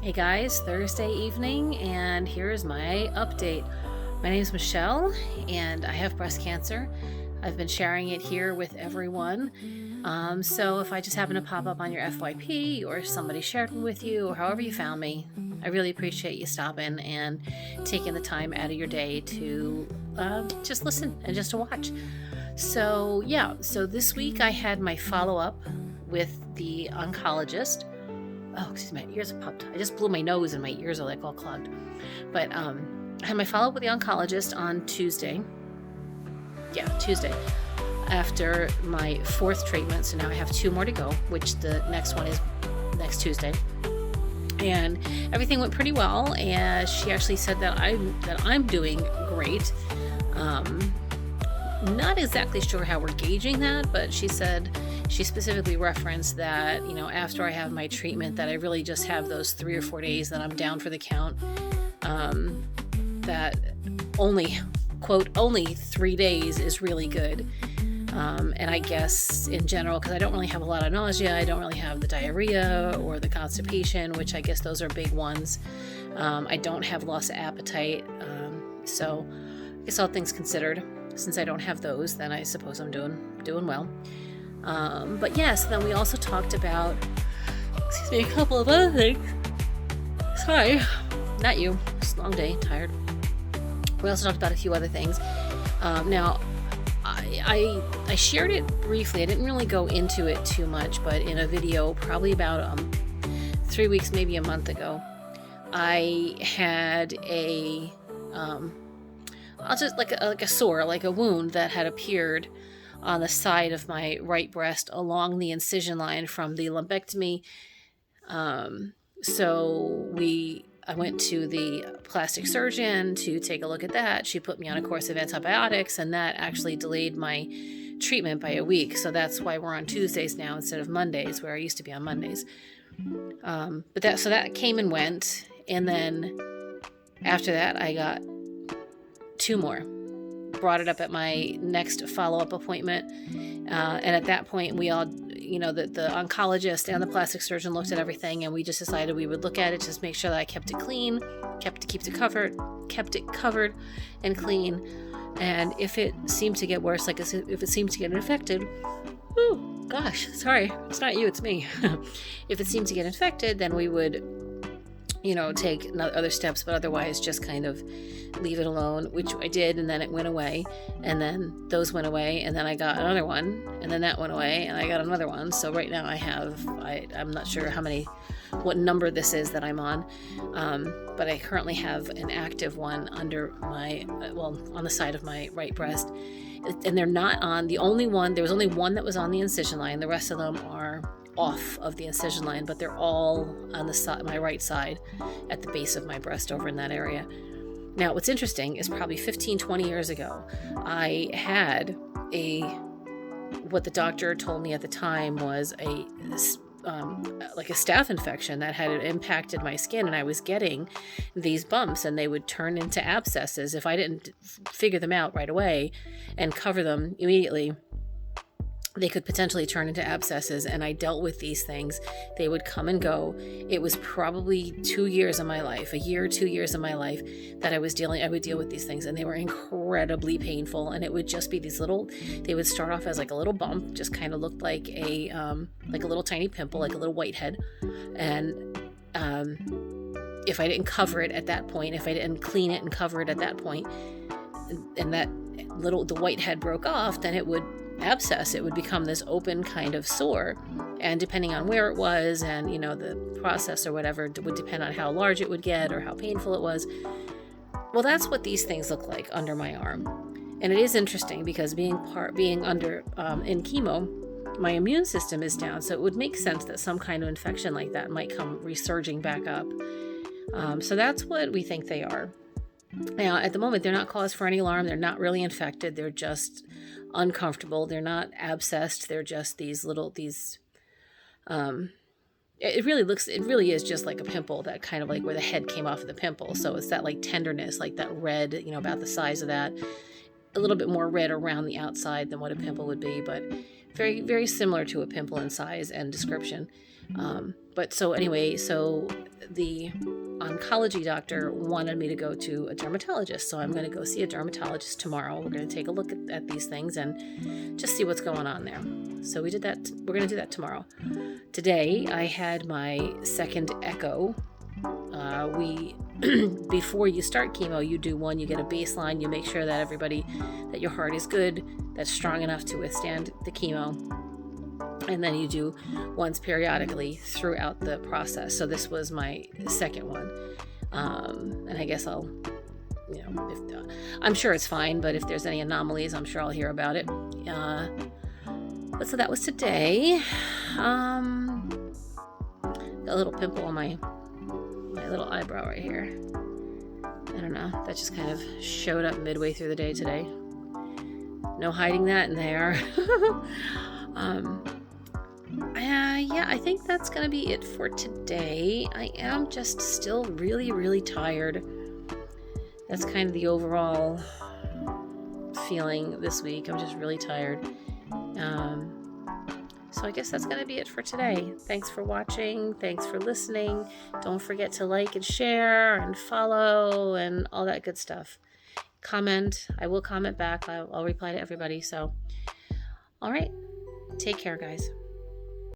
Hey guys, Thursday evening, and here's my update. My name is Michelle, and I have breast cancer. I've been sharing it here with everyone. So if I just happen to pop up on your FYP, or somebody shared me with you, or however you found me, I really appreciate you stopping and taking the time out of your day to just listen and just to watch. So this week I had my follow-up with the oncologist. Oh, excuse me, my ears are popped. I just blew my nose and my ears are like all clogged. But I had my follow-up with the oncologist on Tuesday. Yeah, Tuesday. After my 4th treatment, so now I have 2 more to go, which the next one is next Tuesday. And everything went pretty well, and she actually said that I'm doing great. Not exactly sure how we're gauging that, but she said she specifically referenced that, after I have my treatment, that I really just have those 3 or 4 days that I'm down for the count. That only 3 days is really good. And I guess in general, because I don't really have a lot of nausea, I don't really have the diarrhea or the constipation, which I guess those are big ones. I don't have loss of appetite. So I guess all things considered, since I don't have those, then I suppose I'm doing well. But yes, then we also talked about, a couple of other things. Sorry, not you. It's a long day, tired. We also talked about a few other things. Now, I shared it briefly. I didn't really go into it too much, but in a video probably about 3 weeks, maybe a month ago, I had a like a sore, like a wound that had appeared on the side of my right breast along the incision line from the lumpectomy. I went to the plastic surgeon to take a look at that. She put me on a course of antibiotics, and that actually delayed my treatment by a week. So that's why we're on Tuesdays now instead of Mondays, where I used to be on Mondays. But that came and went, and then after that, I got 2 more. Brought it up at my next follow-up appointment, and at that point we all, the oncologist and the plastic surgeon looked at everything, and we just decided we would look at it, just make sure that I kept it clean, kept it covered and clean, and if it seemed to get worse, if it seemed to get infected, oh gosh, sorry, it's not you, it's me. If it seemed to get infected, then we would take other steps, but otherwise just kind of leave it alone, which I did, and then it went away, and then those went away, and then I got another one, and then that went away, and I got another one. So right now I'm not sure what number this is that I'm on, but I currently have an active one under on the side of my right breast, and they're not on there was only one that was on the incision line. The rest of them are off of the incision line, but they're all on the side, my right side, at the base of my breast over in that area. Now, what's interesting is probably 15-20 years ago, I had what the doctor told me at the time was a staph infection that had impacted my skin, and I was getting these bumps, and they would turn into abscesses if I didn't figure them out right away and cover them immediately. They could potentially turn into abscesses, and I dealt with these things. They would come and go. It was probably 2 years of my life, a year or 2 years of my life, that I would deal with these things, and they were incredibly painful. And it would just be they would start off as like a little bump, just kind of looked like a little tiny pimple, like a little whitehead. And if I didn't cover it at that point, if I didn't clean it and cover it at that point, and the whitehead broke off, then it would abscess. It would become this open kind of sore, and depending on where it was and the process or whatever, it would depend on how large it would get or how painful it was. Well, that's what these things look like under my arm. And it is interesting because being under in chemo, my immune system is down, so it would make sense that some kind of infection like that might come resurging back up. So that's what we think they are. Now, at the moment, they're not cause for any alarm. They're not really infected. They're just uncomfortable. They're not abscessed. They're just it really is just like a pimple, that kind of like where the head came off of the pimple. So it's that like tenderness, like that red, about the size of that. A little bit more red around the outside than what a pimple would be, but very, very similar to a pimple in size and description. But so anyway, so the oncology doctor wanted me to go to a dermatologist. So I'm going to go see a dermatologist tomorrow. We're going to take a look at these things and just see what's going on there. So we did that. We're going to do that tomorrow. Today, I had my second echo. Before you start chemo, you do one, you get a baseline, you make sure that that your heart is good, that's strong enough to withstand the chemo. And then you do ones periodically throughout the process. So this was my second one. And I guess I'll, I'm sure it's fine, but if there's any anomalies, I'm sure I'll hear about it. But so that was today. Got a little pimple on my little eyebrow right here. I don't know. That just kind of showed up midway through the day today. No hiding that in there. Yeah, I think that's going to be it for today. I am just still really, really tired. That's kind of the overall feeling this week. I'm just really tired. So I guess that's going to be it for today. Thanks for watching. Thanks for listening. Don't forget to like and share and follow and all that good stuff. Comment. I will comment back. I'll reply to everybody. So, all right. Take care, guys.